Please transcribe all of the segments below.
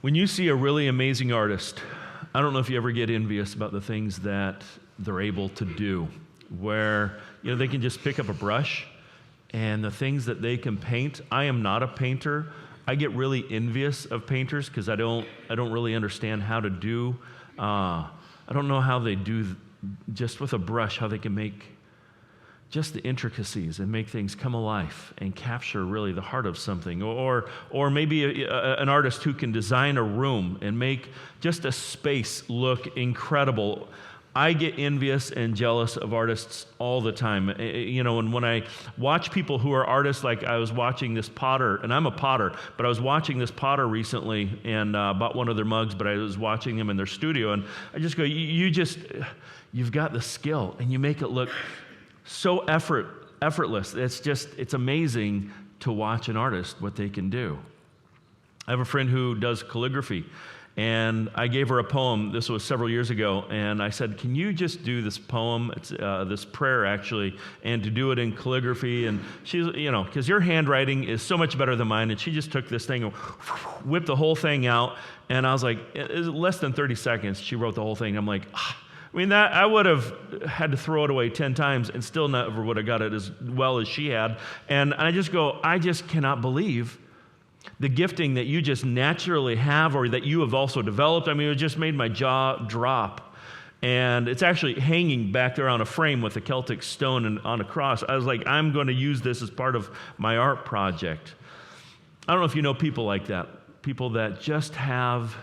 When you see a really amazing artist, I don't know if you ever get envious about the things that they're able to do, where they can just pick up a brush and the things that they can paint. I am not a painter. I get really envious of painters because I don't really understand how to do. I don't know how they do just with a brush, how they can make just the intricacies and make things come alive and capture really the heart of something. Or maybe an artist who can design a room and make just a space look incredible. I get envious and jealous of artists all the time. And when I watch people who are artists, like I was watching this potter, and I'm a potter, but I was watching this potter recently and bought one of their mugs, but I was watching them in their studio, and I just go, you've got the skill, and you make it look so effortless. It's amazing to watch an artist, what they can do. I have a friend who does calligraphy, and I gave her a poem. This was several years ago, and I said, can you just do this poem? It's this prayer, actually, and to do it in calligraphy. And she's, because your handwriting is so much better than mine, and she just took this thing and whipped the whole thing out, and I was like, less than 30 seconds, she wrote the whole thing. I'm like, that I would have had to throw it away 10 times and still never would have got it as well as she had. And I just cannot believe the gifting that you just naturally have or that you have also developed. It just made my jaw drop. And it's actually hanging back there on a frame with a Celtic stone and on a cross. I was like, I'm going to use this as part of my art project. I don't know if you know people like that, people that just have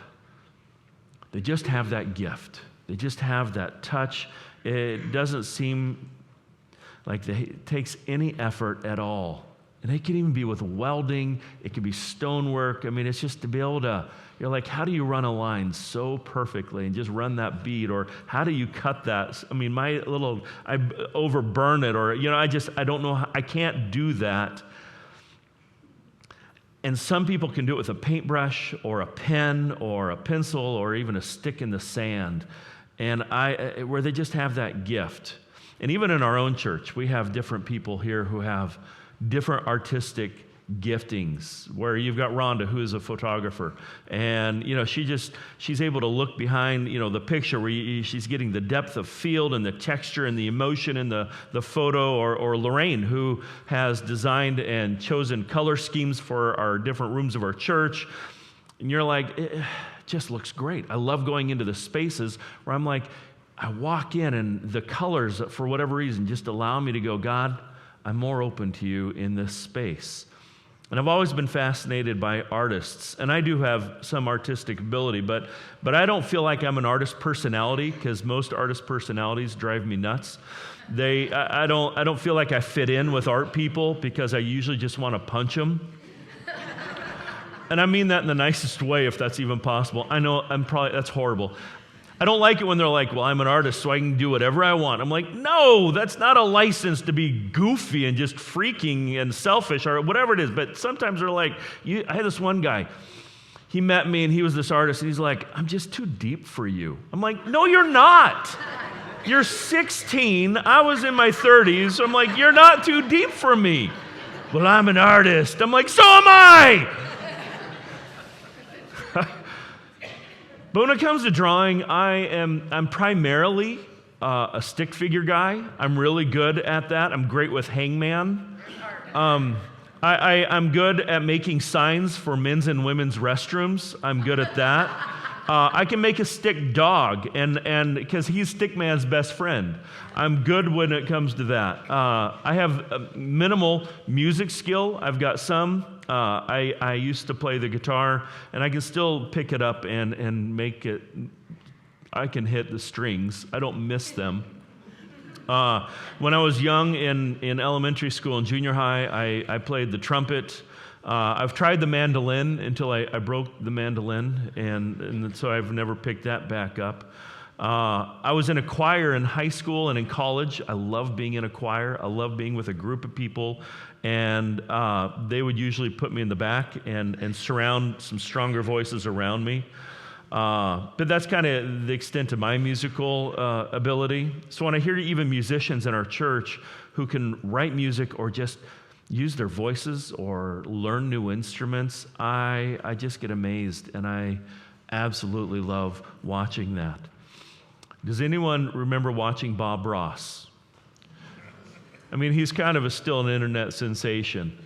that gift. They just have that touch. It doesn't seem like it takes any effort at all. And it can even be with welding. It can be stonework. It's just to be able to, you're like, how do you run a line so perfectly and just run that bead? Or how do you cut that? I overburn it. Or, I don't know. I can't do that. And some people can do it with a paintbrush or a pen or a pencil or even a stick in the sand. And where they just have that gift. And even in our own church, we have different people here who have different artistic giftings, where you've got Rhonda, who is a photographer, and she's able to look behind the picture where she's getting the depth of field and the texture and the emotion in the photo, or Lorraine, who has designed and chosen color schemes for our different rooms of our church. And you're like, it just looks great. I love going into the spaces where I'm like, I walk in and the colors, for whatever reason, just allow me to go, God, I'm more open to you in this space. And I've always been fascinated by artists, and I do have some artistic ability, but I don't feel like I'm an artist personality, because most artist personalities drive me nuts. I don't feel like I fit in with art people, because I usually just want to punch them. And I mean that in the nicest way, if that's even possible. I know that's horrible. I don't like it when they're like, well, I'm an artist, so I can do whatever I want. I'm like, no, that's not a license to be goofy and just freaking and selfish or whatever it is. But sometimes they're like, I had this one guy. He met me, and he was this artist, and he's like, I'm just too deep for you. I'm like, no, you're not. You're 16. I was in my 30s. So I'm like, you're not too deep for me. Well, I'm an artist. I'm like, so am I. But when it comes to drawing, I'm primarily a stick figure guy. I'm really good at that. I'm great with hangman. I'm good at making signs for men's and women's restrooms. I'm good at that. I can make a stick dog, and because he's Stickman's best friend. I'm good when it comes to that. I have minimal music skill. I've got some. I used to play the guitar, and I can still pick it up and make it. I can hit the strings. I don't miss them. When I was young in elementary school and junior high, I played the trumpet. I've tried the mandolin until I broke the mandolin, and so I've never picked that back up. I was in a choir in high school and in college. I love being in a choir. I love being with a group of people, and they would usually put me in the back and surround some stronger voices around me. But that's kind of the extent of my musical ability. So when I hear even musicians in our church who can write music or just use their voices or learn new instruments, I just get amazed, and I absolutely love watching that. Does anyone remember watching Bob Ross? I mean, he's kind of still an internet sensation.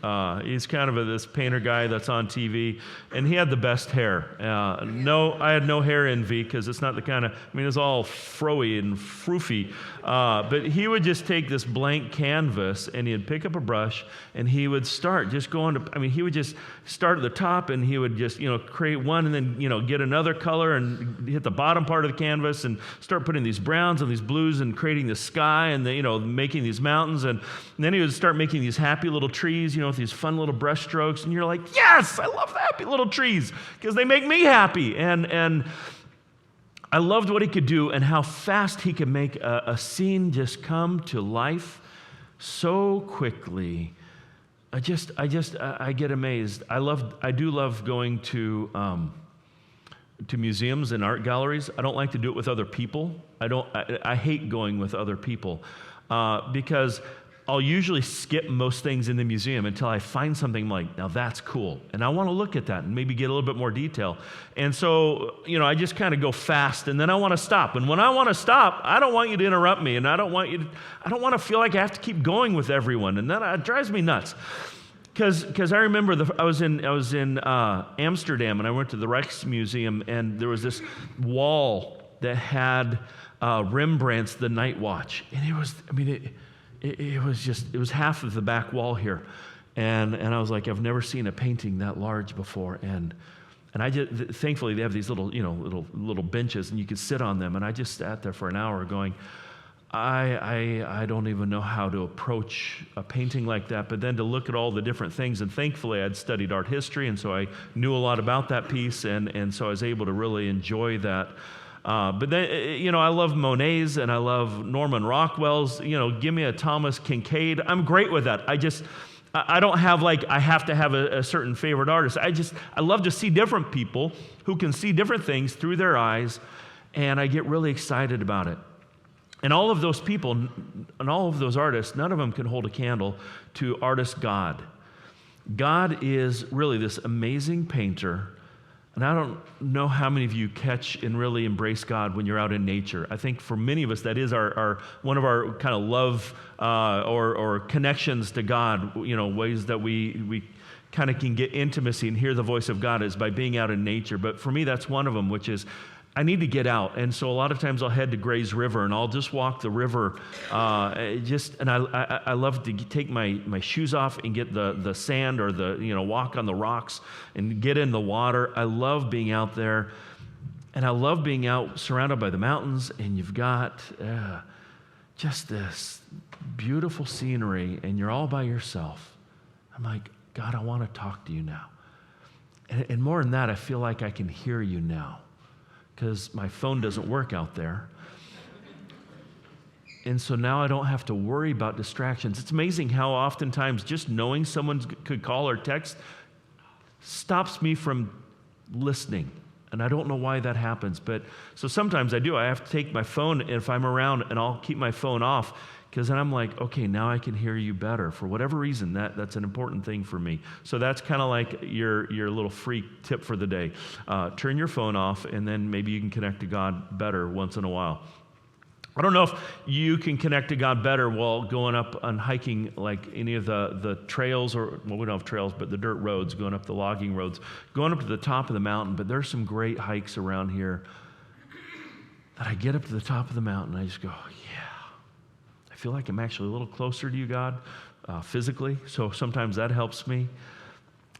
He's kind of this painter guy that's on TV, and he had the best hair. I had no hair envy because it's not the kind of, I mean, it's all froey and froofy. But he would just take this blank canvas, and he'd pick up a brush, and he would start just going to, I mean, he would just start at the top, and he would just, create one, and then, get another color and hit the bottom part of the canvas and start putting these browns and these blues and creating the sky and, making these mountains. And then he would start making these happy little trees, with these fun little brush strokes. And you're like, yes, I love the happy little trees because they make me happy. And I loved what he could do and how fast he could make a scene just come to life so quickly. I get amazed. I do love going to museums and art galleries. I don't like to do it with other people. I hate going with other people because I'll usually skip most things in the museum until I find something like, now that's cool. And I want to look at that and maybe get a little bit more detail. And so, I just kind of go fast, and then I want to stop. And when I want to stop, I don't want you to interrupt me, and I don't want to feel like I have to keep going with everyone. And that drives me nuts. Because I remember I was in Amsterdam, and I went to the Rijksmuseum, and there was this wall that had Rembrandt's The Night Watch. And it was half of the back wall here. And I was like, I've never seen a painting that large before. And I just, thankfully they have these little benches, and you could sit on them. And I just sat there for an hour going, I don't even know how to approach a painting like that, but then to look at all the different things, and thankfully I'd studied art history, and so I knew a lot about that piece, and so I was able to really enjoy that. But then, I love Monet's, and I love Norman Rockwell's. Give me a Thomas Kinkade. I'm great with that. I don't have I have to have a certain favorite artist. I love to see different people who can see different things through their eyes, and I get really excited about it. And all of those people and all of those artists, none of them can hold a candle to artist God. God is really this amazing painter. And I don't know how many of you catch and really embrace God when you're out in nature. I think for many of us, that is our one of our kind of love or connections to God, ways that we kind of can get intimacy and hear the voice of God is by being out in nature. But for me, that's one of them, which is I need to get out. And so a lot of times I'll head to Gray's River, and I'll just walk the river. And I love to take my shoes off and get the sand or walk on the rocks and get in the water. I love being out there. And I love being out surrounded by the mountains, and you've got just this beautiful scenery, and you're all by yourself. I'm like, God, I want to talk to you now. And more than that, I feel like I can hear you now, because my phone doesn't work out there. And so now I don't have to worry about distractions. It's amazing how oftentimes just knowing someone could call or text stops me from listening. And I don't know why that happens. But so sometimes I do. I have to take my phone if I'm around, and I'll keep my phone off, because then I'm like, okay, now I can hear you better. For whatever reason, that's an important thing for me. So that's kind of like your little free tip for the day. Turn your phone off, and then maybe you can connect to God better once in a while. I don't know if you can connect to God better while going up on hiking, like any of the trails, or, well, we don't have trails, but the dirt roads, going up the logging roads, going up to the top of the mountain. But there's some great hikes around here that I get up to the top of the mountain, and I just go, yeah, I feel like I'm actually a little closer to you, God, physically. So sometimes that helps me.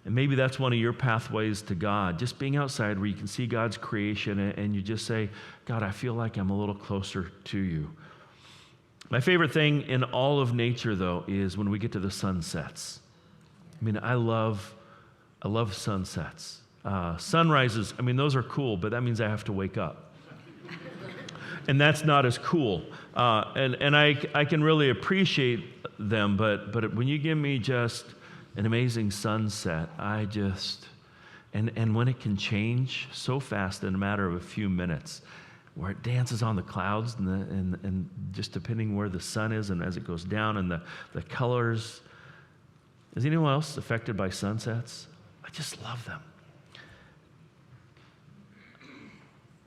And maybe that's one of your pathways to God, just being outside where you can see God's creation, and you just say, God, I feel like I'm a little closer to you. My favorite thing in all of nature, though, is when we get to the sunsets. I mean, I love sunsets. Sunrises, I mean, those are cool, but that means I have to wake up. And that's not as cool. And I can really appreciate them, but when you give me just an amazing sunset, and when it can change so fast in a matter of a few minutes, where it dances on the clouds and just depending where the sun is and as it goes down, and the colors, Is anyone else affected by sunsets? I just love them.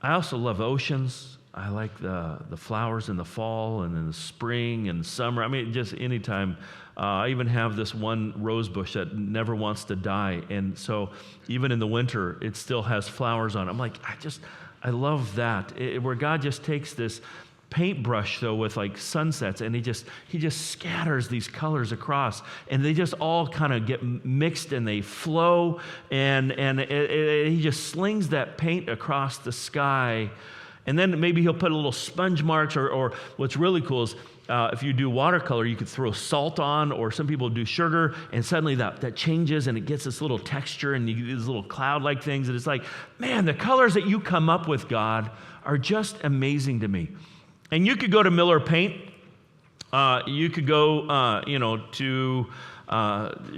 I also love oceans. I like the flowers in the fall and in the spring and summer. I mean, just anytime. I even have this one rose bush that never wants to die. And so even in the winter, it still has flowers on it. I'm like, I love that. Where God just takes this paintbrush, though, with like sunsets, and he just scatters these colors across, and they just all kind of get mixed and they flow, and he just slings that paint across the sky. And then maybe he'll put a little sponge marks, or what's really cool is if you do watercolor, you could throw salt on, or some people do sugar, and suddenly that changes and it gets this little texture and you get these little cloud-like things. And it's like, man, the colors that you come up with, God, are just amazing to me. And you could go to Miller Paint. You could go, to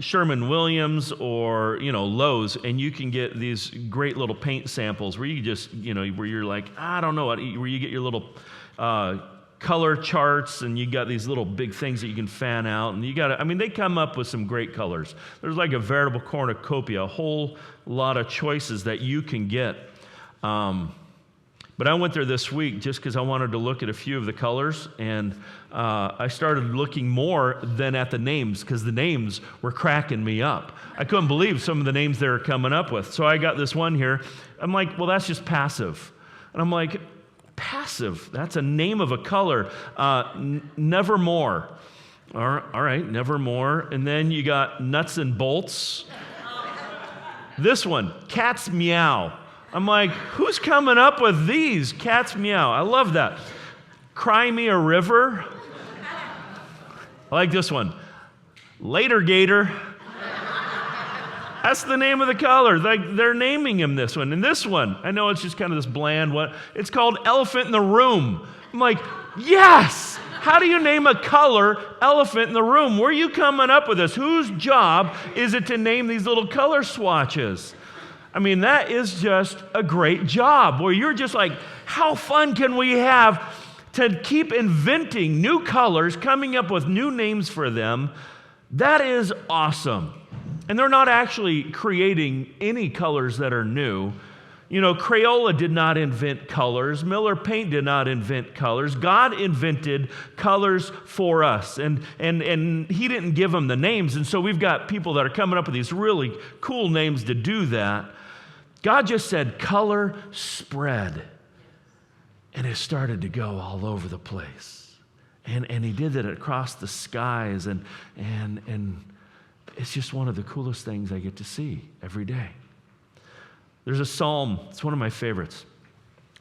Sherman-Williams or, Lowe's, and you can get these great little paint samples where you just, where you're like, I don't know what, where you get your little color charts, and you got these little big things that you can fan out, and they come up with some great colors. There's like a veritable cornucopia, a whole lot of choices that you can get. But I went there this week just because I wanted to look at a few of the colors, and I started looking more than at the names, because the names were cracking me up. I couldn't believe some of the names they were coming up with. So I got this one here. I'm like, well, that's just passive. And I'm like, passive? That's a name of a color. Nevermore. All right, Nevermore. And then you got Nuts and Bolts. This one, Cat's Meow. I'm like, who's coming up with these? Cat's Meow. I love that. Cry Me a River. I like this one. Later Gator. That's the name of the color. They're naming him this one. And this one, I know it's just kind of this bland one. It's called Elephant in the Room. I'm like, yes! How do you name a color Elephant in the Room? Where are you coming up with this? Whose job is it to name these little color swatches? I mean, that is just a great job, where you're just like, how fun can we have to keep inventing new colors, coming up with new names for them? That is awesome. And they're not actually creating any colors that are new. Crayola did not invent colors. Miller Paint did not invent colors. God invented colors for us. And he didn't give them the names. And so we've got people that are coming up with these really cool names to do that. God just said, color spread. And it started to go all over the place. And he did that across the skies. And it's just one of the coolest things I get to see every day. There's a psalm. It's one of my favorites.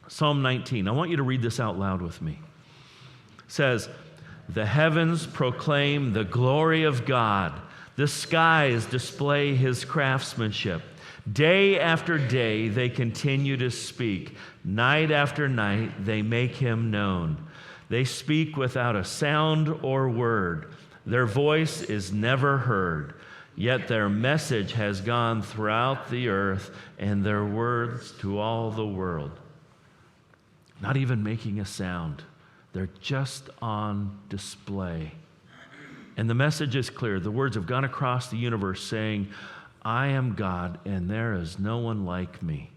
Psalm 19. I want you to read this out loud with me. It says, the heavens proclaim the glory of God. The skies display his craftsmanship. Day after day they continue to speak. Night after night they make him known. They speak without a sound or word. Their voice is never heard. Yet their message has gone throughout the earth, and their words to all the world. Not even making a sound. They're just on display. And the message is clear. The words have gone across the universe saying, I am God, and there is no one like me.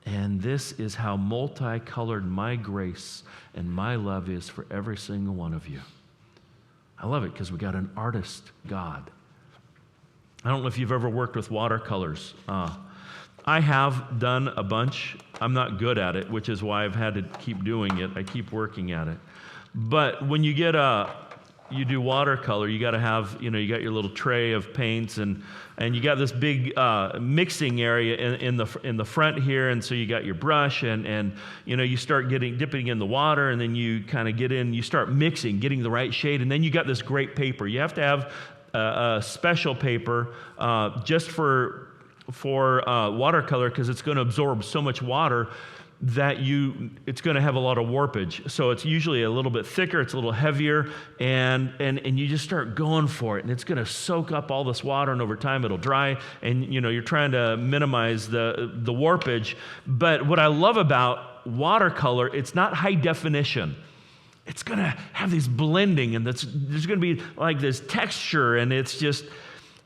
And this is how multicolored my grace and my love is for every single one of you. I love it because we got an artist God. I don't know if you've ever worked with watercolors. I have done a bunch. I'm not good at it, which is why I've had to keep doing it. I keep working at it. But when you you do watercolor, you got to have, you got your little tray of paints, and you got this big mixing area in the front here, and so you got your brush, and you start dipping in the water, and then you kind of you start mixing, getting the right shade, and then you got this great paper. You have to have a special paper just for watercolor, because it's going to absorb so much water that it's going to have a lot of warpage. So it's usually a little bit thicker, it's a little heavier, and you just start going for it, and it's going to soak up all this water, and over time it'll dry, and you're trying to minimize the warpage. But what I love about watercolor, it's not high definition. It's going to have these blending, and there's going to be like this texture, and it's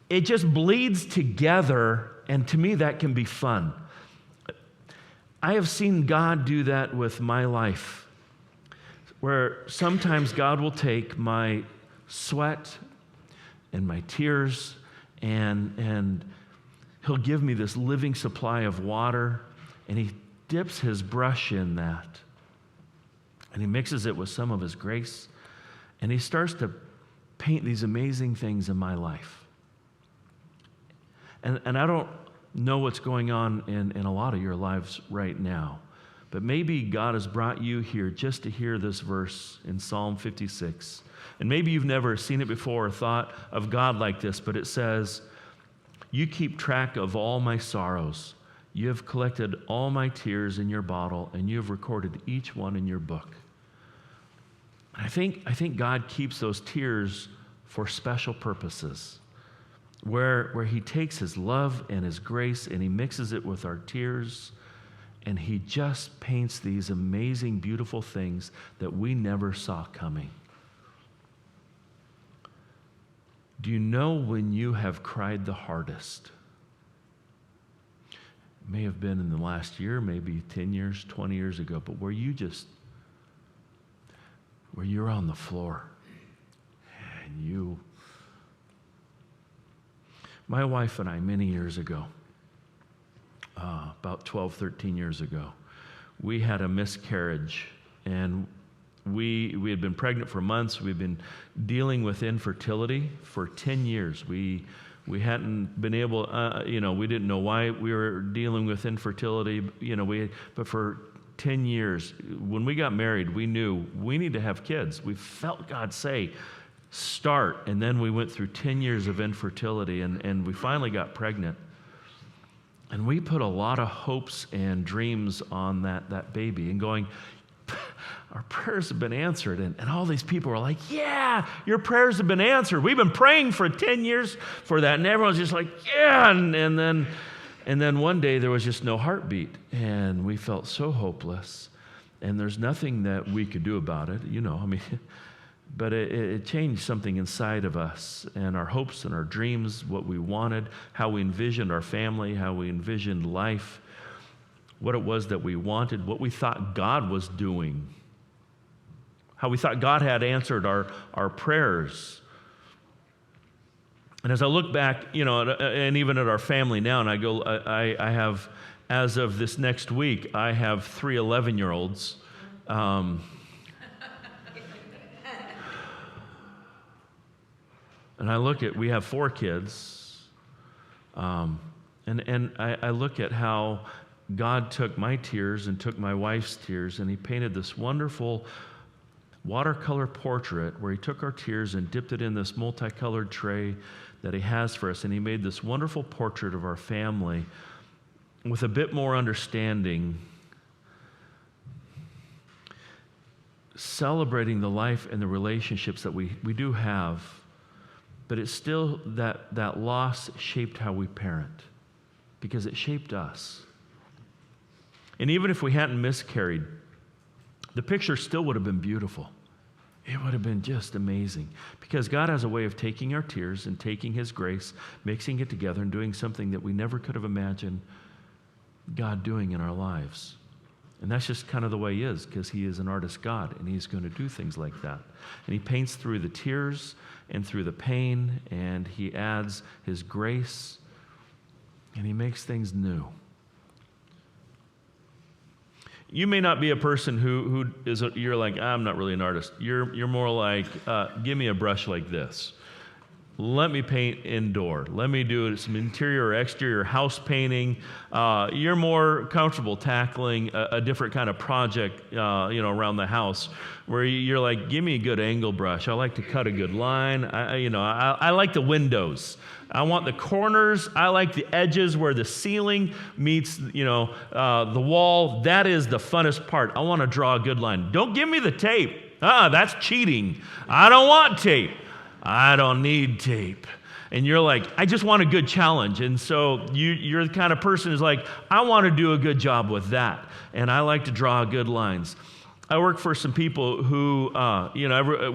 it just bleeds together, and to me that can be fun. I have seen God do that with my life, where sometimes God will take my sweat and my tears and He'll give me this living supply of water, and He dips His brush in that, and He mixes it with some of His grace, and He starts to paint these amazing things in my life. And I don't know what's going on in a lot of your lives right now, but maybe God has brought you here just to hear this verse in Psalm 56. And maybe you've never seen it before or thought of God like this, but it says, "You keep track of all my sorrows. You have collected all my tears in your bottle, and you have recorded each one in your book." I think God keeps those tears for special purposes, where He takes His love and His grace and He mixes it with our tears, and He just paints these amazing, beautiful things that we never saw coming. Do you know when you have cried the hardest? It may have been in the last year, maybe 10 years, 20 years ago, but where you're on the floor and my wife and I, many years ago, about 12, 13 years ago, we had a miscarriage, and we had been pregnant for months. We've been dealing with infertility for 10 years. We hadn't been able, we didn't know why we were dealing with infertility, but for 10 years, when we got married, we knew we need to have kids. We felt God say, start, and then we went through 10 years of infertility, and we finally got pregnant. And we put a lot of hopes and dreams on that baby, and going, our prayers have been answered. And all these people were like, yeah, your prayers have been answered. We've been praying for 10 years for that. And everyone's just like, yeah. And then one day there was just no heartbeat. And we felt so hopeless. And there's nothing that we could do about it, but it changed something inside of us, and our hopes and our dreams, what we wanted, how we envisioned our family, how we envisioned life, what it was that we wanted, what we thought God was doing, how we thought God had answered our prayers. And as I look back, and even at our family now, and I go, I have, as of this next week, I have 3 11-year-olds. And I look at, we have 4 kids, and I look at how God took my tears and took my wife's tears, and He painted this wonderful watercolor portrait where He took our tears and dipped it in this multicolored tray that He has for us, and He made this wonderful portrait of our family with a bit more understanding, celebrating the life and the relationships that we do have. But it's still that loss shaped how we parent, because it shaped us. And even if we hadn't miscarried, the picture still would have been beautiful. It would have been just amazing, because God has a way of taking our tears and taking His grace, mixing it together, and doing something that we never could have imagined God doing in our lives. And that's just kind of the way He is, because He is an artist God, and He's going to do things like that. And He paints through the tears and through the pain, and He adds His grace, and He makes things new. You may not be a person who is, you're like, I'm not really an artist. You're more like, give me a brush like this. Let me paint indoor. Let me do some interior or exterior house painting. You're more comfortable tackling a different kind of project, around the house, where you're like, give me a good angle brush. I like to cut a good line. I like the windows. I want the corners. I like the edges where the ceiling meets, the wall. That is the funnest part. I want to draw a good line. Don't give me the tape. That's cheating. I don't want tape. I don't need tape. And you're like, I just want a good challenge. And so you're the kind of person who's like, I want to do a good job with that. And I like to draw good lines. I work for some people who,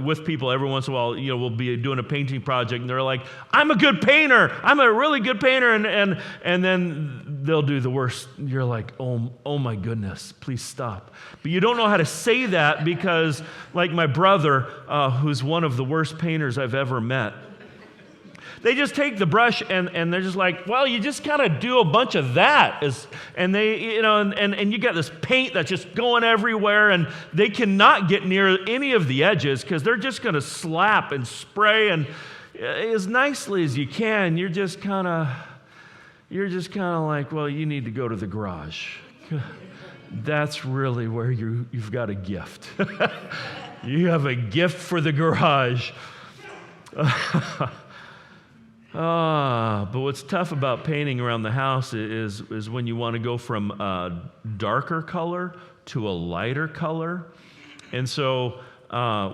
with people every once in a while, we'll be doing a painting project, and they're like, "I'm a good painter. I'm a really good painter," and then they'll do the worst. You're like, "Oh my goodness, please stop." But you don't know how to say that because, like my brother, who's one of the worst painters I've ever met. They just take the brush and they're just like, well, you just kind of do a bunch of that. And they, and you got this paint that's just going everywhere, and they cannot get near any of the edges because they're just going to slap and spray, and as nicely as you can, you're just kind of like, well, you need to go to the garage. That's really where you've got a gift. You have a gift for the garage. But what's tough about painting around the house is when you want to go from a darker color to a lighter color. And so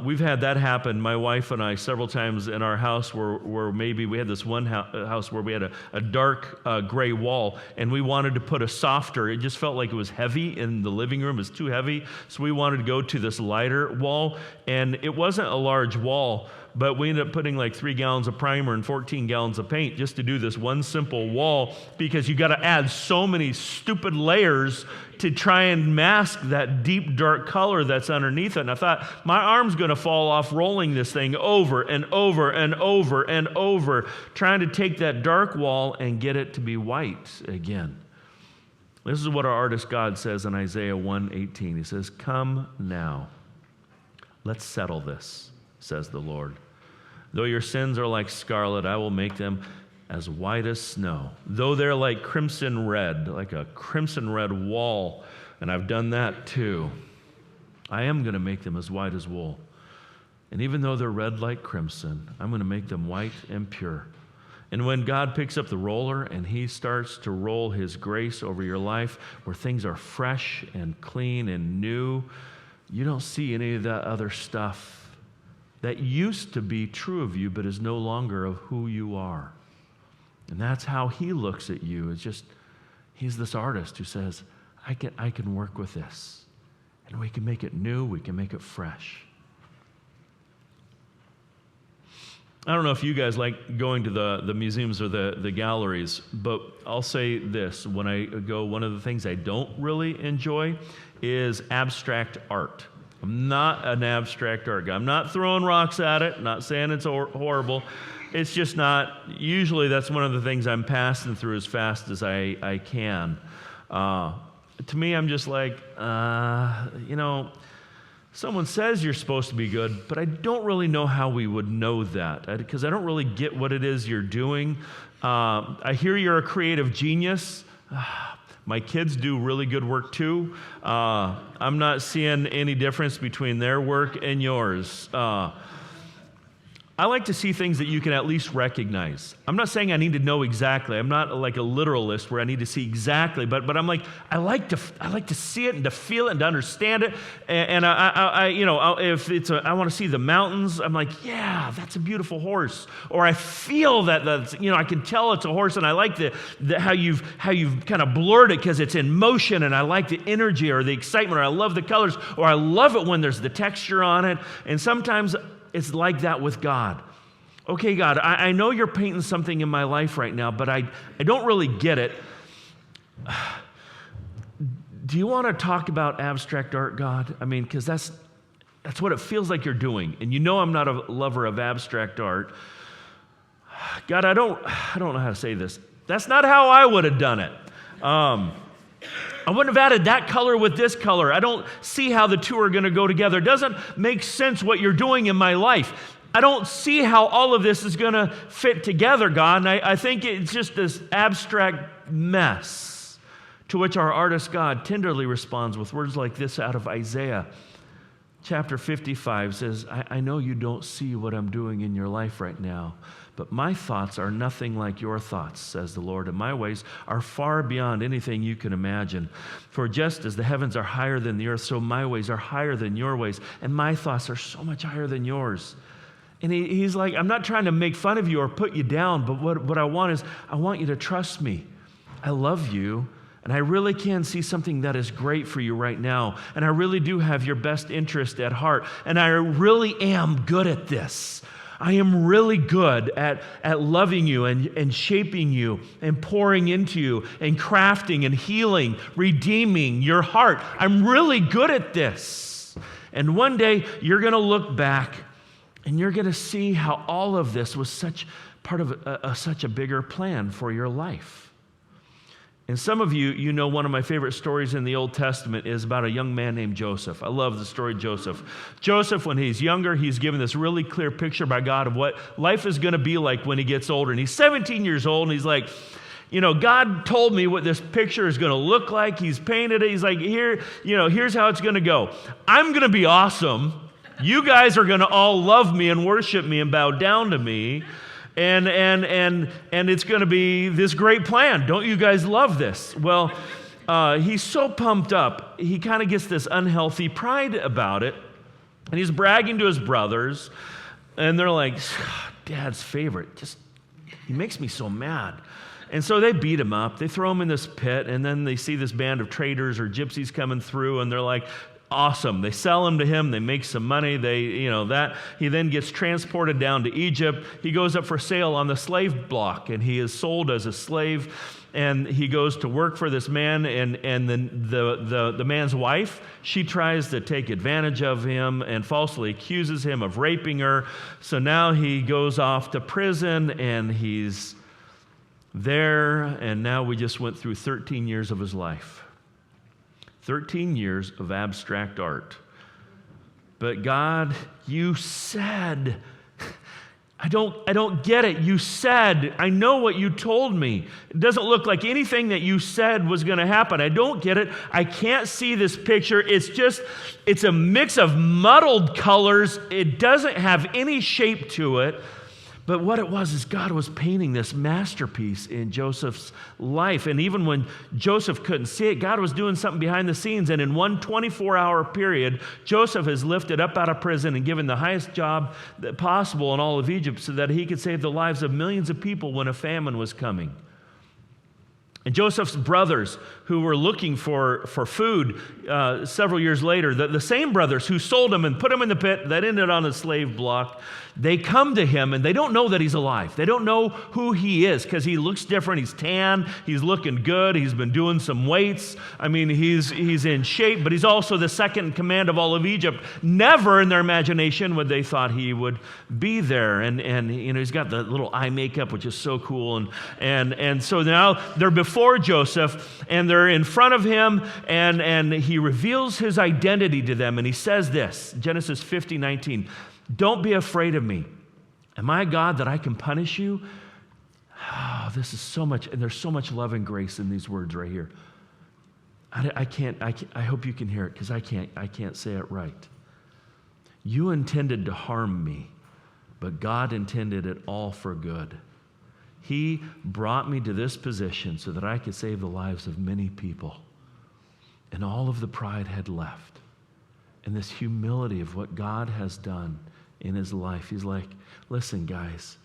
we've had that happen, my wife and I, several times in our house where maybe we had this one house where we had a dark gray wall, and we wanted to put a softer, it just felt like it was heavy in the living room, it was too heavy, so we wanted to go to this lighter wall, and it wasn't a large wall, but we ended up putting like 3 gallons of primer and 14 gallons of paint just to do this one simple wall, because you got to add so many stupid layers to try and mask that deep dark color that's underneath it. And I thought, my arm's going to fall off rolling this thing over and over and over and over, trying to take that dark wall and get it to be white again. This is what our artist God says in Isaiah 1:18. He says, "Come now, let's settle this, says the Lord. Though your sins are like scarlet, I will make them as white as snow. Though they're like crimson red, like a crimson red wall, and I've done that too, I am going to make them as white as wool. And even though they're red like crimson, I'm going to make them white and pure." And when God picks up the roller and he starts to roll his grace over your life, where things are fresh and clean and new, you don't see any of that other stuff that used to be true of you but is no longer of who you are. And that's how he looks at you. It's just, he's this artist who says, I can work with this. And we can make it new, we can make it fresh. I don't know if you guys like going to the museums or the galleries, but I'll say this. When I go, one of the things I don't really enjoy is abstract art. I'm not an abstract art guy. I'm not throwing rocks at it, not saying it's horrible. It's just not, usually that's one of the things I'm passing through as fast as I can. To me, I'm just like, someone says you're supposed to be good, but I don't really know how we would know that, because I don't really get what it is you're doing. I hear you're a creative genius. My kids do really good work too. I'm not seeing any difference between their work and yours. I like to see things that you can at least recognize. I'm not saying I need to know exactly. I'm not like a literalist where I need to see exactly, but I'm like, I like to see it and to feel it and to understand it. And if it's I want to see the mountains, I'm like, yeah, that's a beautiful horse. Or I feel that's, I can tell it's a horse, and I like how you've kind of blurred it because it's in motion, and I like the energy or the excitement, or I love the colors, or I love it when there's the texture on it. And sometimes it's like that with God. Okay, God, I know you're painting something in my life right now, but I don't really get it. Do you want to talk about abstract art, God? I mean, because that's what it feels like you're doing. And I'm not a lover of abstract art. God, I don't know how to say this. That's not how I would have done it. I wouldn't have added that color with this color. I don't see how the two are going to go together. It doesn't make sense what you're doing in my life. I don't see how all of this is going to fit together, God. And I think it's just this abstract mess, to which our artist God tenderly responds with words like this out of Isaiah. Chapter 55 says, I know you don't see what I'm doing in your life right now, but my thoughts are nothing like your thoughts, says the Lord, and my ways are far beyond anything you can imagine. For just as the heavens are higher than the earth, so my ways are higher than your ways, and my thoughts are so much higher than yours. And he's like, I'm not trying to make fun of you or put you down, but what I want is, I want you to trust me. I love you, And I really can see something that is great for you right now. And I really do have your best interest at heart. And I really am good at this. I am really good at loving you and shaping you and pouring into you and crafting and healing, redeeming your heart. I'm really good at this. And one day you're going to look back and you're going to see how all of this was such part of such a bigger plan for your life. And some of you know one of my favorite stories in the Old Testament is about a young man named Joseph. I love the story of Joseph. Joseph, when he's younger, he's given this really clear picture by God of what life is going to be like when he gets older. And he's 17 years old, and he's like, God told me what this picture is going to look like. He's painted it. He's like, here's how it's going to go. I'm going to be awesome. You guys are going to all love me and worship me and bow down to me. And it's going to be this great plan. Don't you guys love this? Well, he's so pumped up, he kind of gets this unhealthy pride about it. And he's bragging to his brothers. And they're like, Dad's favorite. He makes me so mad. And so they beat him up. They throw him in this pit. And then they see this band of traders or gypsies coming through. And they're like, awesome. They sell him to him. They make some money. He then gets transported down to Egypt. He goes up for sale on the slave block, and he is sold as a slave. And he goes to work for this man, and then the man's wife, she tries to take advantage of him and falsely accuses him of raping her. So now he goes off to prison, and he's there. And now we just went through 13 years of his life. 13 years of abstract art. But God, you said, I don't get it. You said, I know what you told me. It doesn't look like anything that you said was going to happen. I don't get it. I can't see this picture. It's a mix of muddled colors. It doesn't have any shape to it. But what it was is God was painting this masterpiece in Joseph's life. And even when Joseph couldn't see it, God was doing something behind the scenes. And in one 24-hour period, Joseph is lifted up out of prison and given the highest job possible in all of Egypt so that he could save the lives of millions of people when a famine was coming. And Joseph's brothers, who were looking for food several years later, the same brothers who sold him and put him in the pit that ended on a slave block, they come to him and they don't know that he's alive. They don't know who he is because he looks different. He's tan. He's looking good. He's been doing some weights. I mean, he's in shape, but he's also the second in command of all of Egypt. Never in their imagination would they thought he would be there. And he's got the little eye makeup, which is so cool. And so now they're before Joseph and they're in front of him, and he reveals his identity to them. And he says this, Genesis 50:19. Don't be afraid of me. Am I God that I can punish you? Oh, this is so much, and there's so much love and grace in these words right here. I hope you can hear it because I can't say it right. You intended to harm me, but God intended it all for good. He brought me to this position so that I could save the lives of many people. And all of the pride had left. And this humility of what God has done in his life. He's like, listen, guys,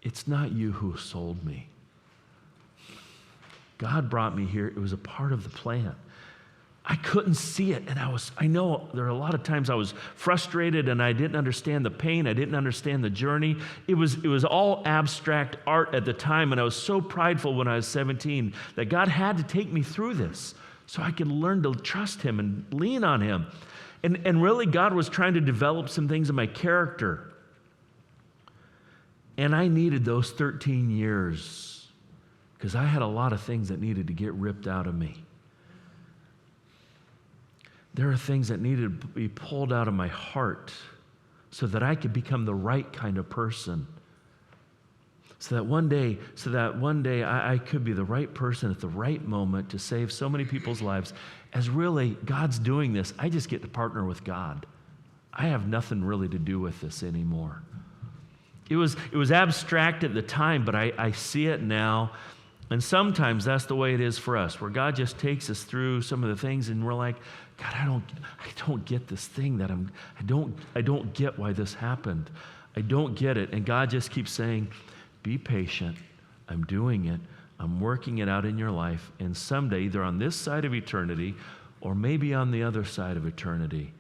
it's not you who sold me. God brought me here. It was a part of the plan. I couldn't see it. And I know there are a lot of times I was frustrated and I didn't understand the pain. I didn't understand the journey. It was all abstract art at the time. And I was so prideful when I was 17 that God had to take me through this so I could learn to trust him and lean on him. And really, God was trying to develop some things in my character. And I needed those 13 years because I had a lot of things that needed to get ripped out of me. There are things that needed to be pulled out of my heart so that I could become the right kind of person. So that one day I could be the right person at the right moment to save so many people's lives. As really, God's doing this. I just get to partner with God. I have nothing really to do with this anymore. It was abstract at the time, but I see it now. And sometimes that's the way it is for us, where God just takes us through some of the things and we're like, God, I don't get this thing that I don't get why this happened. I don't get it. And God just keeps saying, be patient. I'm doing it. I'm working it out in your life, and someday, either on this side of eternity or maybe on the other side of eternity,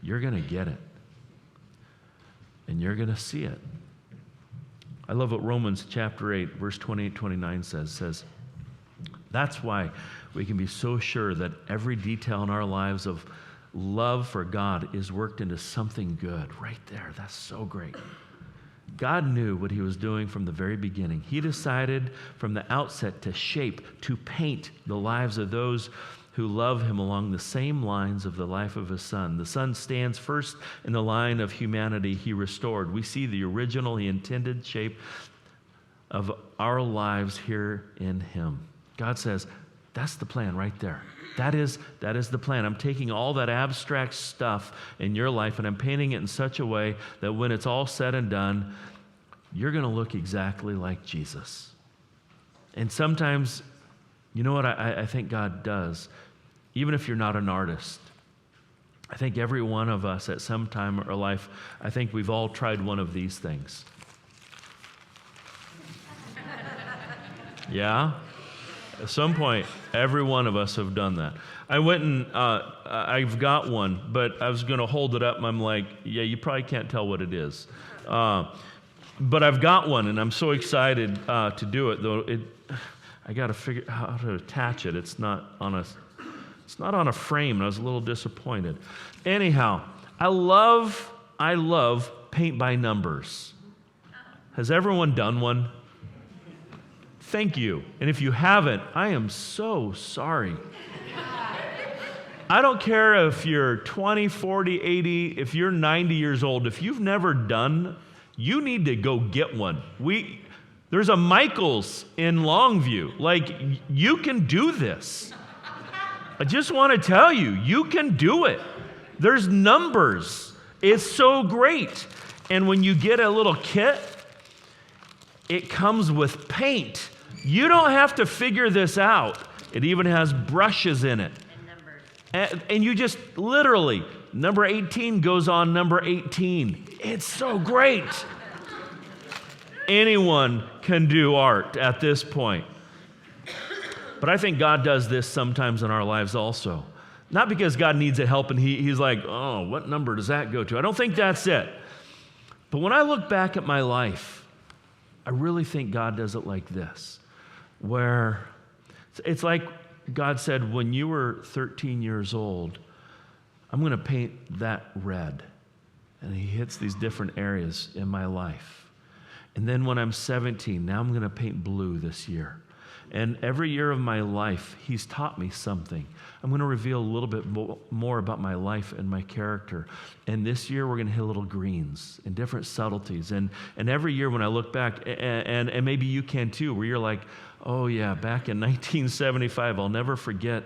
you're going to get it. And you're going to see it. I love what Romans chapter 8, verse 28, 29 says, that's why we can be so sure that every detail in our lives of love for God is worked into something good. Right there. That's so great. God knew what he was doing from the very beginning. He decided from the outset to shape, to paint the lives of those who love him along the same lines of the life of his Son. The Son stands first in the line of humanity he restored. We see the original, he intended shape of our lives here in him. God says, that's the plan right there. That is the plan. I'm taking all that abstract stuff in your life and I'm painting it in such a way that when it's all said and done, you're going to look exactly like Jesus. And sometimes, you know what I think God does? Even if you're not an artist, I think every one of us at some time in our life, I think we've all tried one of these things. Yeah? At some point, every one of us have done that. I went and I've got one, but I was going to hold it up, and I'm like, yeah, you probably can't tell what it is. But I've got one, and I'm so excited to do it. Though I got to figure out how to attach it. It's not on a frame, and I was a little disappointed. Anyhow, I love paint by numbers. Has everyone done one? Thank you. And if you haven't, I am so sorry. I don't care if you're 20, 40, 80, if you're 90 years old. If you've never done, you need to go get one. There's a Michael's in Longview. Like, you can do this. I just want to tell you, you can do it. There's numbers. It's so great. And when you get a little kit, it comes with paint. You don't have to figure this out. It even has brushes in it. And numbers. And you just literally, number 18 goes on number 18. It's so great. Anyone can do art at this point. But I think God does this sometimes in our lives also. Not because God needs a help and he's like, oh, what number does that go to? I don't think that's it. But when I look back at my life, I really think God does it like this, where it's like God said, when you were 13 years old, I'm going to paint that red. And he hits these different areas in my life. And then when I'm 17, now I'm going to paint blue this year. And every year of my life, he's taught me something. I'm going to reveal a little bit more about my life and my character. And this year, we're going to hit little greens and different subtleties. And every year when I look back, and maybe you can too, where you're like, oh yeah, back in 1975, I'll never forget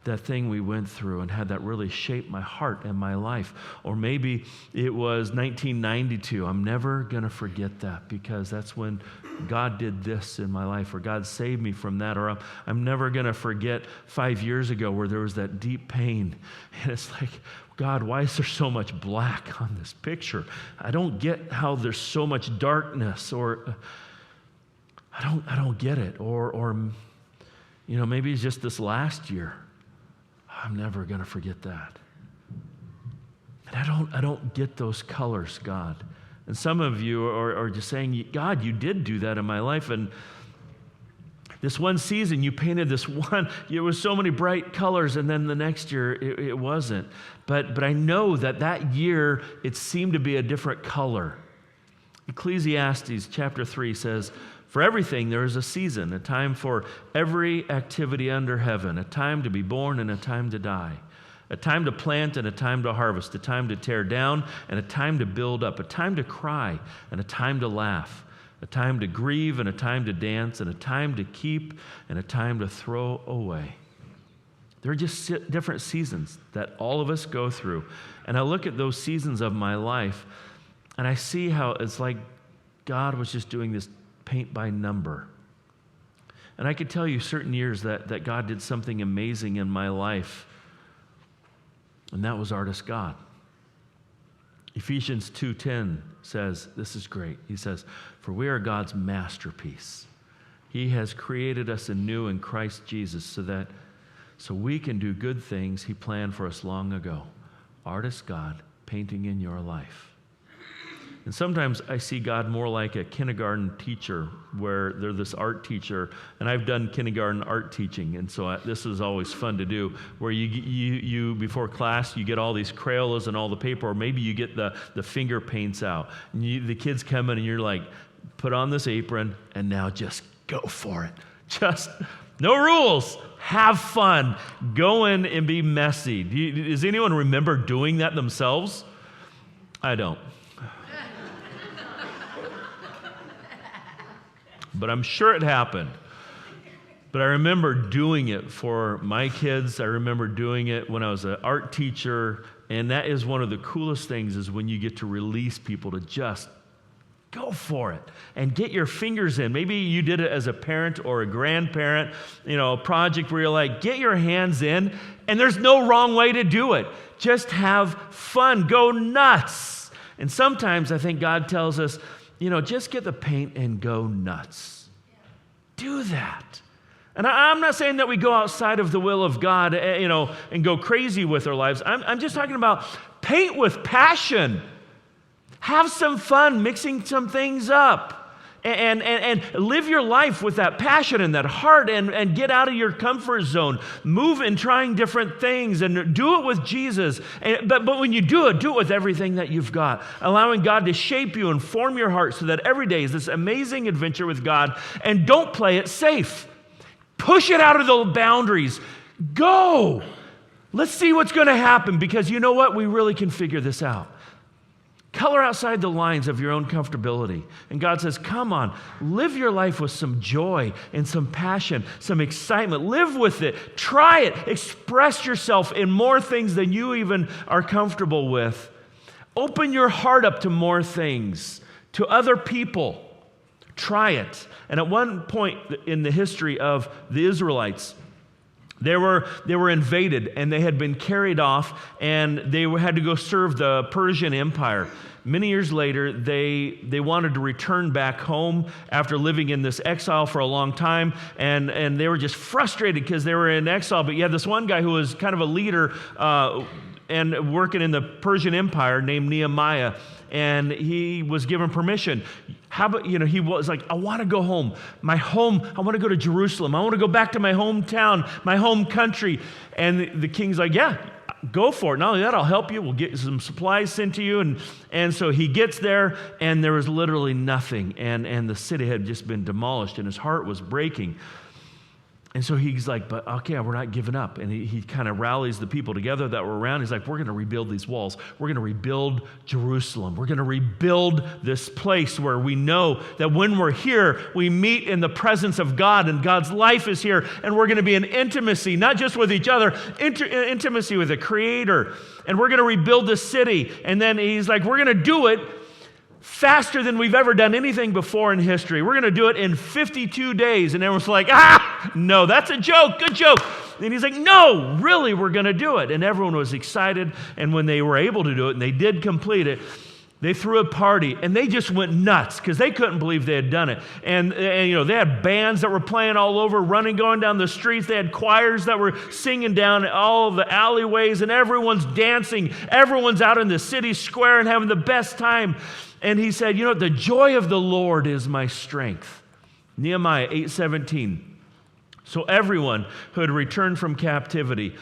that thing we went through and had that really shape my heart and my life. Or maybe it was 1992. I'm never going to forget that because that's when God did this in my life, or God saved me from that. Or I'm never going to forget 5 years ago where there was that deep pain. And it's like, God, why is there so much black on this picture? I don't get how there's so much darkness, or I don't get it. Or maybe it's just this last year. I'm never going to forget that. And I don't get those colors, God. And some of you are just saying, God, you did do that in my life. And this one season, you painted this one, it was so many bright colors, and then the next year, it wasn't. But I know that year, it seemed to be a different color. Ecclesiastes chapter 3 says, for everything there is a season, a time for every activity under heaven, a time to be born and a time to die, a time to plant and a time to harvest, a time to tear down and a time to build up, a time to cry and a time to laugh, a time to grieve and a time to dance, and a time to keep and a time to throw away. There are just different seasons that all of us go through. And I look at those seasons of my life and I see how it's like God was just doing this paint by number. And I could tell you certain years that God did something amazing in my life, and that was Artist God. Ephesians 2:10 says, this is great. He says, for we are God's masterpiece. He has created us anew in Christ Jesus so we can do good things He planned for us long ago. Artist God painting in your life. And sometimes I see God more like a kindergarten teacher, where they're this art teacher, and I've done kindergarten art teaching, and so this is always fun to do, where you before class, you get all these Crayolas and all the paper, or maybe you get the finger paints out, and the kids come in and you're like, put on this apron, and now just go for it. Just no rules. Have fun. Go in and be messy. Does anyone remember doing that themselves? I don't. But I'm sure it happened. But I remember doing it for my kids. I remember doing it when I was an art teacher. And that is one of the coolest things, is when you get to release people to just go for it and get your fingers in. Maybe you did it as a parent or a grandparent, a project where you're like, get your hands in, and there's no wrong way to do it. Just have fun. Go nuts. And sometimes I think God tells us, just get the paint and go nuts. Do that. And I'm not saying that we go outside of the will of God, and go crazy with our lives. I'm just talking about paint with passion. Have some fun mixing some things up. And live your life with that passion and that heart, and get out of your comfort zone. Move in trying different things and do it with Jesus. But when you do it with everything that you've got. Allowing God to shape you and form your heart so that every day is this amazing adventure with God. And don't play it safe. Push it out of the boundaries. Go. Let's see what's going to happen, because you know what? We really can figure this out. Color outside the lines of your own comfortability. And God says, come on, live your life with some joy and some passion, some excitement. Live with it. Try it. Express yourself in more things than you even are comfortable with. Open your heart up to more things, to other people. Try it. And at one point in the history of the Israelites, they were invaded, and they had been carried off, and they had to go serve the Persian Empire. Many years later, they wanted to return back home after living in this exile for a long time, and they were just frustrated because they were in exile. But you had this one guy who was kind of a leader and working in the Persian Empire named Nehemiah, and he was given permission. How about, he was like, I want to go home. My home, I want to go to Jerusalem. I want to go back to my hometown, my home country. And the king's like, yeah, go for it. Not only that, I'll help you. We'll get some supplies sent to you. And so he gets there, and there was literally nothing. And the city had just been demolished, and his heart was breaking. And so he's like, but okay, we're not giving up. And he kind of rallies the people together that were around. He's like, we're going to rebuild these walls. We're going to rebuild Jerusalem. We're going to rebuild this place where we know that when we're here, we meet in the presence of God, and God's life is here. And we're going to be in intimacy, not just with each other, intimacy with the Creator. And we're going to rebuild this city. And then he's like, we're going to do it faster than we've ever done anything before in history. We're going to do it in 52 days. And everyone's like, no, that's a joke. Good joke. And he's like, no, really, we're going to do it. And everyone was excited. And when they were able to do it, and they did complete it, they threw a party, and they just went nuts because they couldn't believe they had done it. And they had bands that were playing all over, going down the streets. They had choirs that were singing down all the alleyways, and everyone's dancing. Everyone's out in the city square and having the best time. And he said, the joy of the Lord is my strength. Nehemiah 8:17. So everyone who had returned from captivity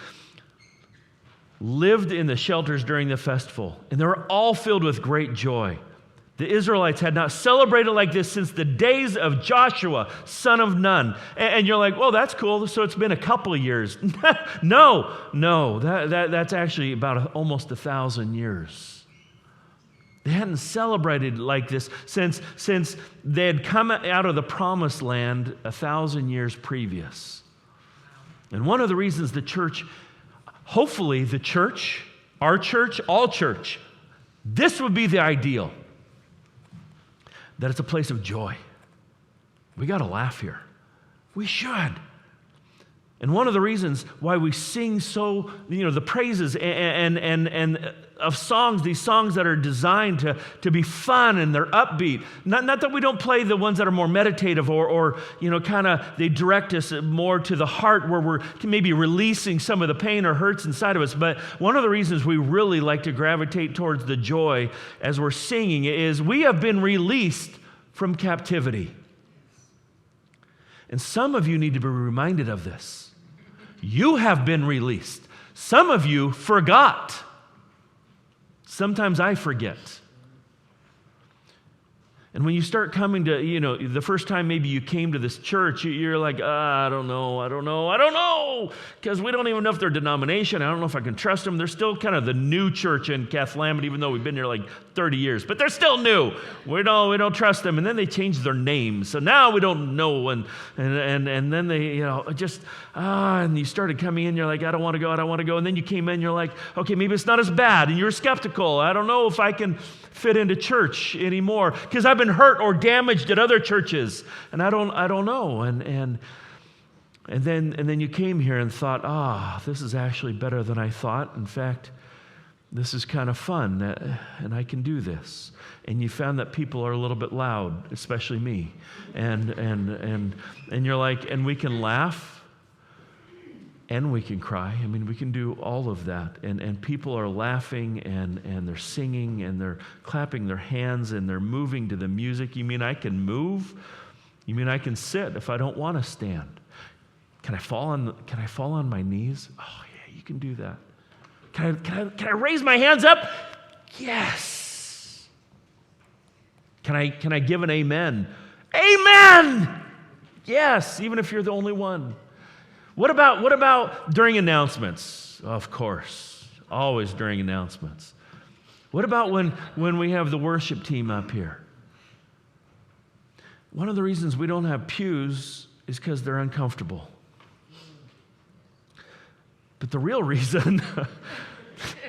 lived in the shelters during the festival, and they were all filled with great joy. The Israelites had not celebrated like this since the days of Joshua, son of Nun. And you're like, well, that's cool. So it's been a couple of years. No, that's actually about almost 1,000 years. They hadn't celebrated like this since they had come out of the promised land 1,000 years previous. And one of the reasons the church, hopefully the church, our church, all church, this would be the ideal, that it's a place of joy. We got to laugh here. We should. And one of the reasons why we sing so, the praises and of songs, these songs that are designed to be fun and they're upbeat. Not that we don't play the ones that are more meditative or kind of they direct us more to the heart where we're maybe releasing some of the pain or hurts inside of us. But one of the reasons we really like to gravitate towards the joy as we're singing is we have been released from captivity. And some of you need to be reminded of this. You have been released. Some of you forgot. Sometimes I forget. And when you start coming to, the first time maybe you came to this church, you're like, I don't know, because we don't even know if they're denomination. I don't know if I can trust them. They're still kind of the new church in Cathlamet, even though we've been there like 30 years. But they're still new. We don't trust them. And then they changed their names. So now we don't know. And then they, and you started coming in, you're like, I don't want to go. And then you came in, you're like, okay, maybe it's not as bad. And you're skeptical. I don't know if I can fit into church anymore because I've been hurt or damaged at other churches, and I don't know. And then you came here and thought, this is actually better than I thought. In fact, this is kind of fun, and I can do this. And you found that people are a little bit loud, especially me, and you're like, and we can laugh. And we can cry. I mean, we can do all of that. And people are laughing and they're singing and they're clapping their hands and they're moving to the music. You mean I can move? You mean I can sit if I don't want to stand? Can I fall on my knees? Oh yeah, you can do that. Can I raise my hands up? Yes. Can I give an amen? Amen. Yes, even if you're the only one. What about during announcements? Of course, always during announcements. What about when we have the worship team up here? One of the reasons we don't have pews is because they're uncomfortable. But the real reason,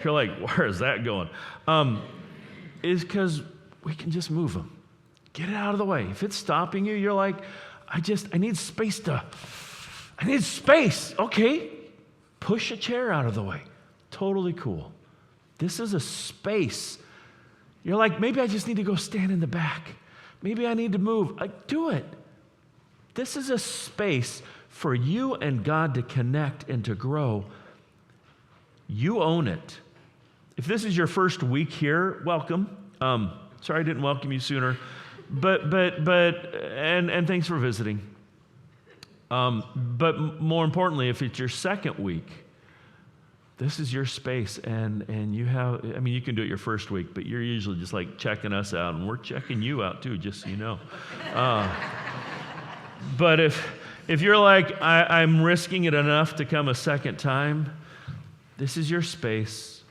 you're like, where is that going? Is because we can just move them. Get it out of the way. If it's stopping you, you're like, I need space. Okay. Push a chair out of the way. Totally cool. This is a space. You're like, maybe I just need to go stand in the back. Maybe I need to move. Do it. This is a space for you and God to connect and to grow. You own it. If this is your first week here, welcome. Sorry I didn't welcome you sooner. But thanks for visiting. But more importantly, if it's your second week, this is your space, and you can do it your first week, but you're usually just like checking us out, and we're checking you out too, just so you know. But if you're like, I'm risking it enough to come a second time, this is your space.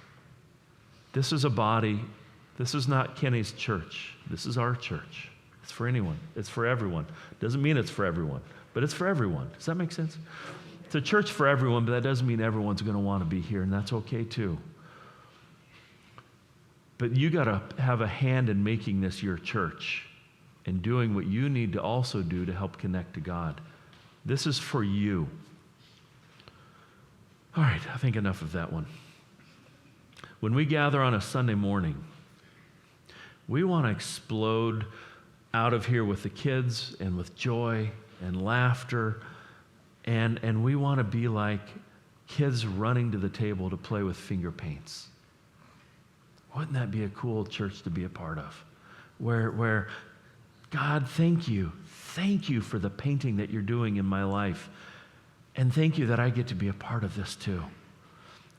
This is a body. This is not Kenny's church. This is our church. It's for anyone. It's for everyone. Doesn't mean it's for everyone. But it's for everyone. Does that make sense? It's a church for everyone, but that doesn't mean everyone's going to want to be here, and that's okay too. But you got to have a hand in making this your church and doing what you need to also do to help connect to God. This is for you. All right, I think enough of that one. When we gather on a Sunday morning, we want to explode out of here with the kids and with joy and laughter, and we want to be like kids running to the table to play with finger paints. Wouldn't that be a cool church to be a part of? Where God, thank you for the painting that you're doing in my life, and thank you that I get to be a part of this too.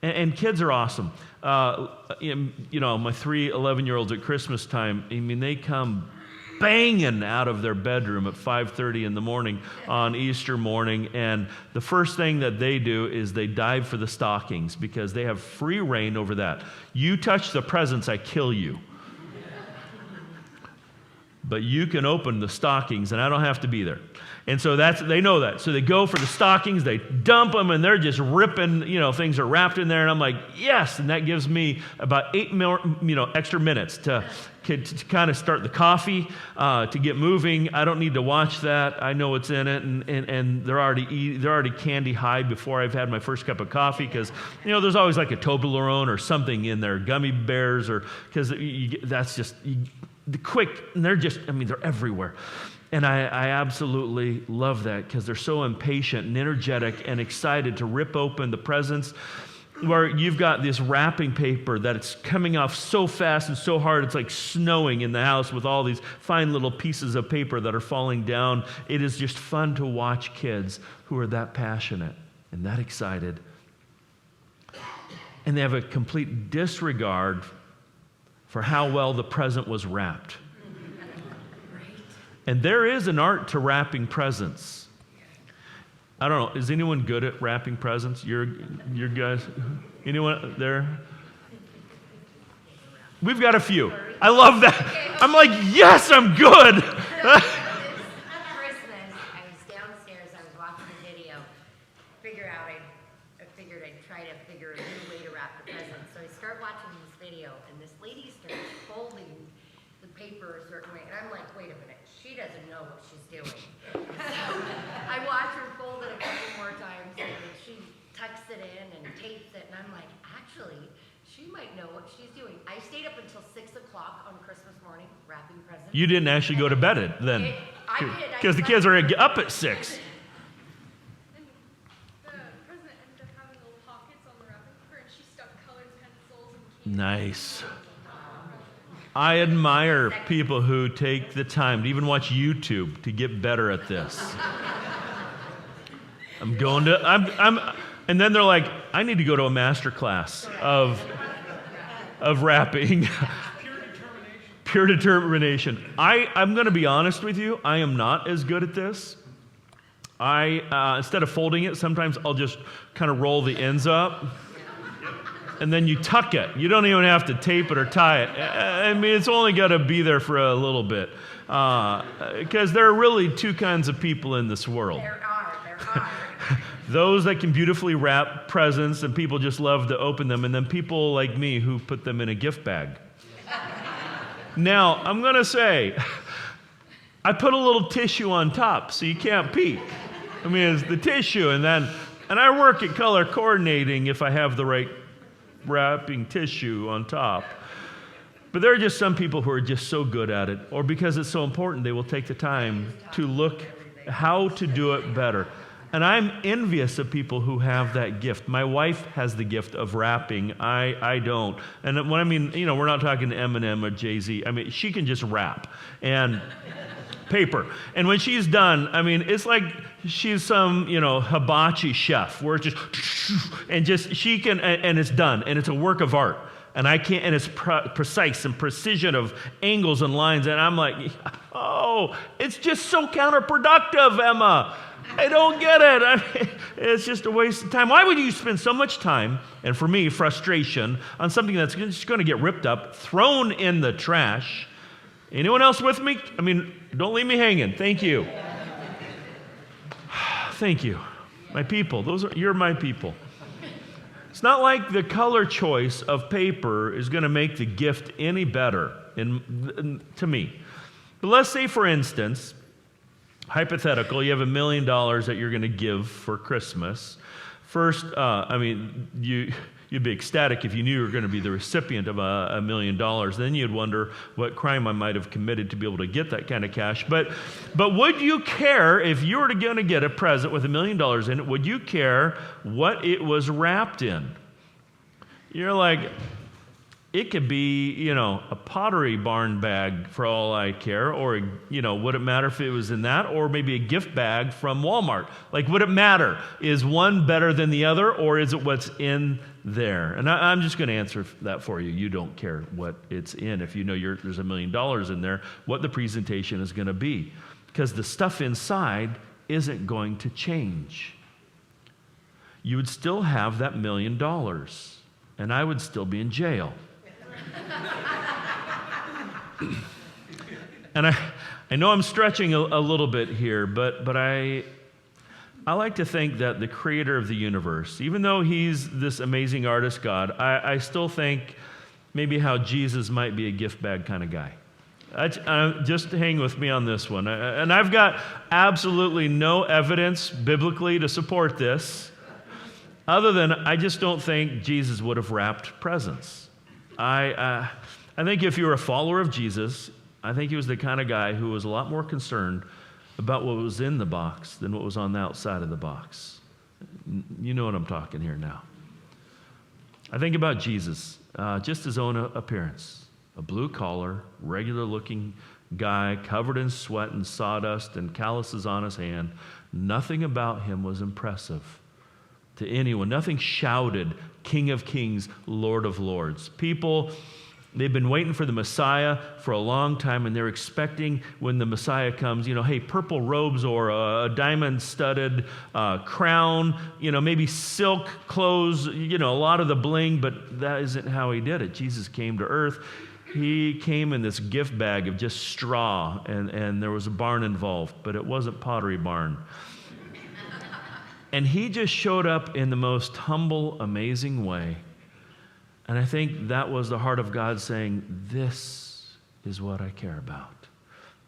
And kids are awesome. My 3 11-year-olds at Christmas time, they come banging out of their bedroom at 5:30 in the morning on Easter morning, and the first thing that they do is they dive for the stockings because they have free reign over that. You touch the presents, I kill you. but you can open the stockings and I don't have to be there. And so they know that. So they go for the stockings, they dump them, and they're just ripping, things are wrapped in there. And I'm like, yes. And that gives me about 8 more, extra minutes to kind of start the coffee, to get moving. I don't need to watch that. I know what's in it, and they're already candy high before I've had my first cup of coffee, because there's always like a Toblerone or something in there, gummy bears, or because that's just the quick. And they're everywhere. And I absolutely love that, because they're so impatient and energetic and excited to rip open the presents, where you've got this wrapping paper that it's coming off so fast and so hard, it's like snowing in the house with all these fine little pieces of paper that are falling down. It is just fun to watch kids who are that passionate and that excited. And they have a complete disregard for how well the present was wrapped. And there is an art to wrapping presents. I don't know, is anyone good at wrapping presents? You're guys, anyone there? We've got a few. I love that. I'm like, yes, I'm good. Christmas, I was downstairs, I was watching a video, I figured I'd try to figure a new way to wrap the present. So I start watching this video, and this lady starts folding the paper a certain way, and I'm like, wait a minute, she doesn't know what she's doing. So I watch her fold it a couple more times, and she tucks it in and tapes it, and I'm like, actually, she might know what she's doing. I stayed up until 6 o'clock on Christmas morning wrapping presents. You didn't actually go to bed then? I did. Because the kids are up at 6. And the president ended up having little pockets on the wrapping paper, and she stuck colored pencils and candy. Nice. I admire people who take the time to even watch YouTube to get better at this. And then they're like, I need to go to a master class of rapping. Pure determination. I'm going to be honest with you. I am not as good at this. Instead of folding it, sometimes I'll just kind of roll the ends up. And then you tuck it. You don't even have to tape it or tie it. I mean, it's only got to be there for a little bit. Because there are really two kinds of people in this world. There are. Those that can beautifully wrap presents and people just love to open them, and then people like me who put them in a gift bag. Now, I'm going to say, I put a little tissue on top so you can't peek. I mean, it's the tissue, and I work at color coordinating if I have the right wrapping tissue on top. But there are just some people who are just so good at it, or because it's so important, they will take the time to look how to do it better. And I'm envious of people who have that gift. My wife has the gift of wrapping. I don't. And when I mean, we're not talking Eminem or Jay-Z. I mean, she can just wrap and paper. And when she's done, I mean, it's like she's some, hibachi chef where it's just, she can, and it's done. And it's a work of art. And I can't, and it's precise and precision of angles and lines. And I'm like, oh, it's just so counterproductive, Emma. I don't get it. I mean, it's just a waste of time. Why would you spend so much time, and for me, frustration, on something that's just going to get ripped up, thrown in the trash? Anyone else with me? I mean, don't leave me hanging. Thank you. Thank you. My people. You're my people. It's not like the color choice of paper is going to make the gift any better to me. But let's say, for instance, hypothetical, you have $1 million that you're going to give for Christmas. First, you'd be ecstatic if you knew you were going to be the recipient of $1 million. Then you'd wonder what crime I might have committed to be able to get that kind of cash. But would you care if you were going to get a present with $1 million in it? Would you care what it was wrapped in? You're like, it could be, a Pottery Barn bag for all I care, or, would it matter if it was in that, or maybe a gift bag from Walmart? Like, would it matter? Is one better than the other, or is it what's in there? And I'm just going to answer that for you. You don't care what it's in. If you know there's $1 million in there, what the presentation is going to be. Because the stuff inside isn't going to change. You would still have that $1 million, and I would still be in jail. And I know I'm stretching a little bit here, but I like to think that the creator of the universe, even though he's this amazing artist God, I still think maybe how Jesus might be a gift bag kind of guy. Just hang with me on this one. And I've got absolutely no evidence biblically to support this, other than I just don't think Jesus would have wrapped presents. I think if you were a follower of Jesus, I think he was the kind of guy who was a lot more concerned about what was in the box than what was on the outside of the box. You know what I'm talking here now. I think about Jesus, just his own appearance. A blue-collar, regular-looking guy covered in sweat and sawdust and calluses on his hand. Nothing about him was impressive to anyone. Nothing shouted, King of Kings, Lord of Lords. People, they've been waiting for the Messiah for a long time, and they're expecting when the Messiah comes, hey, purple robes or a diamond-studded crown, maybe silk clothes, a lot of the bling, but that isn't how he did it. Jesus came to earth. He came in this gift bag of just straw, and there was a barn involved, but it wasn't Pottery Barn. And he just showed up in the most humble, amazing way. And I think that was the heart of God saying, this is what I care about.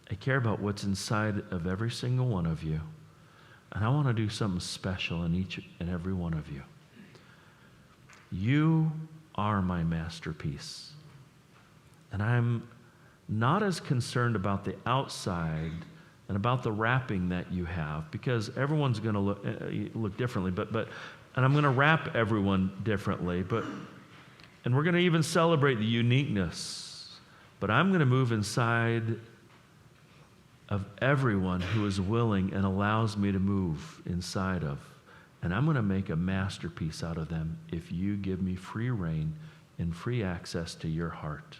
I care about what's inside of every single one of you. And I want to do something special in each and every one of you. You are my masterpiece. And I'm not as concerned about the outside and about the wrapping that you have, because everyone's going to look differently. And I'm going to wrap everyone differently. And we're going to even celebrate the uniqueness. But I'm going to move inside of everyone who is willing and allows me to move inside of. And I'm going to make a masterpiece out of them if you give me free reign and free access to your heart.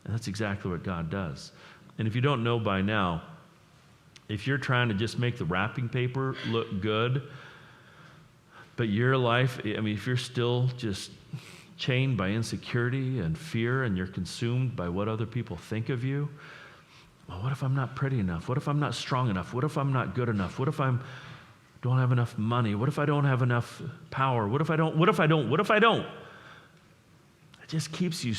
And that's exactly what God does. And if you don't know by now, if you're trying to just make the wrapping paper look good, but your life, if you're still just chained by insecurity and fear, and you're consumed by what other people think of you, well, what if I'm not pretty enough? What if I'm not strong enough? What if I'm not good enough? What if I don't have enough money? What if I don't have enough power? What if I don't? What if I don't? What if I don't? It just keeps you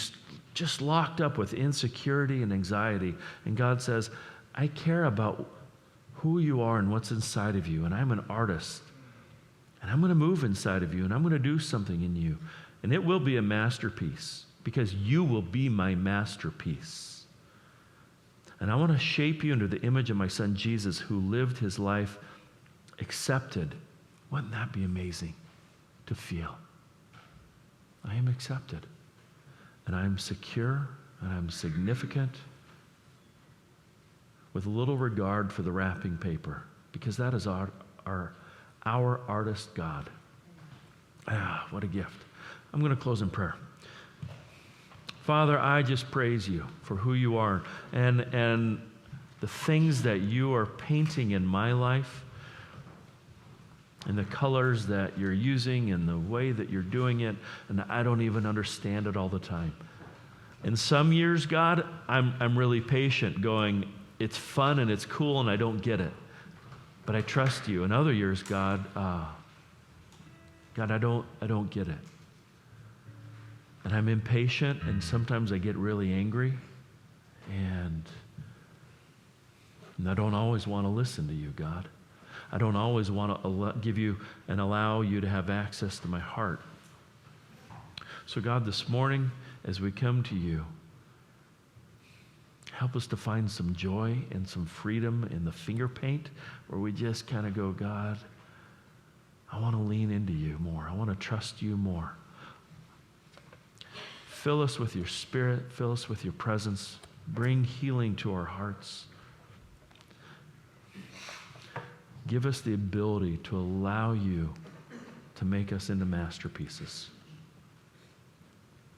just locked up with insecurity and anxiety. And God says, I care about who you are and what's inside of you, and I'm an artist. And I'm going to move inside of you, and I'm going to do something in you. And it will be a masterpiece, because you will be my masterpiece. And I want to shape you into the image of my son Jesus, who lived his life accepted. Wouldn't that be amazing to feel? I am accepted, and I am secure, and I'm significant, with little regard for the wrapping paper, because that is our artist God. What a gift. I'm going to close in prayer. Father, I just praise you for who you are and the things that you are painting in my life, and the colors that you're using and the way that you're doing it, and I don't even understand it all the time. In some years, God, I'm really patient, going, it's fun and it's cool and I don't get it, but I trust you. In other years, God, I don't get it. And I'm impatient, and sometimes I get really angry, and I don't always want to listen to you, God. I don't always want to give you and allow you to have access to my heart. So God, this morning, as we come to you, help us to find some joy and some freedom in the finger paint, where we just kind of go, God, I want to lean into you more. I want to trust you more. Fill us with your Spirit. Fill us with your presence. Bring healing to our hearts. Give us the ability to allow you to make us into masterpieces.